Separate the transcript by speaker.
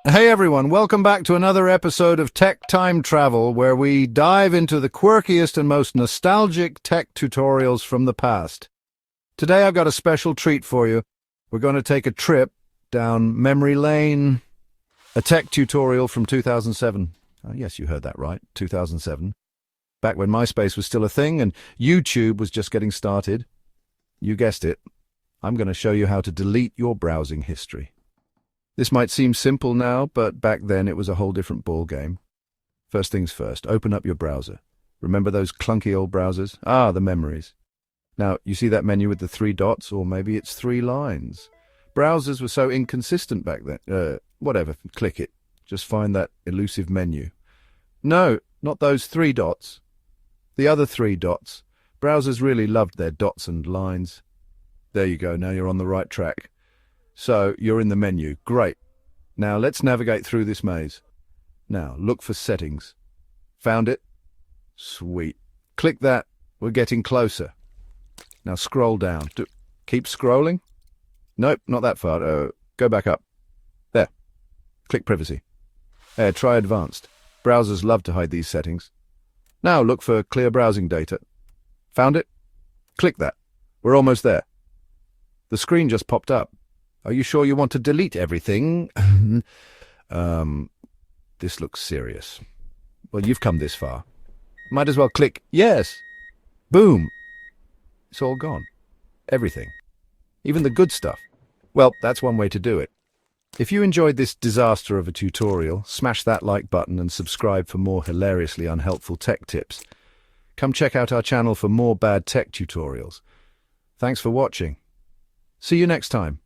Speaker 1: Hey everyone, welcome back to another episode of Tech Time Travel, where we dive into the quirkiest and most nostalgic tech tutorials from the past. Today I've got a special treat for you. We're going to take a trip down memory lane, a tech tutorial from 2007. Yes, you heard that right, 2007. Back when MySpace was still a thing and YouTube was just getting started. You guessed it, I'm going to show you how to delete your browsing history. This might seem simple now, but back then it was a whole different ballgame. First things first, open up your browser. Remember those clunky old browsers? The memories. Now, you see that menu with the 3 dots, or maybe it's 3 lines. Browsers were so inconsistent back then. Whatever, click it. Just find that elusive menu. No, not those 3 dots. The other 3 dots. Browsers really loved their dots and lines. There you go, now you're on the right track. So, you're in the menu. Great. Now, let's navigate through this maze. Now, look for settings. Found it? Sweet. Click that. We're getting closer. Now, scroll down. Keep scrolling? Nope, not that far. Go back up. There. Click privacy. Try advanced. Browsers love to hide these settings. Now, look for clear browsing data. Found it? Click that. We're almost there. The screen just popped up. Are you sure you want to delete everything? This looks serious. Well, you've come this far. Might as well click yes. Boom. It's all gone. Everything. Even the good stuff. Well, that's one way to do it. If you enjoyed this disaster of a tutorial, smash that like button and subscribe for more hilariously unhelpful tech tips. Come check out our channel for more bad tech tutorials. Thanks for watching. See you next time.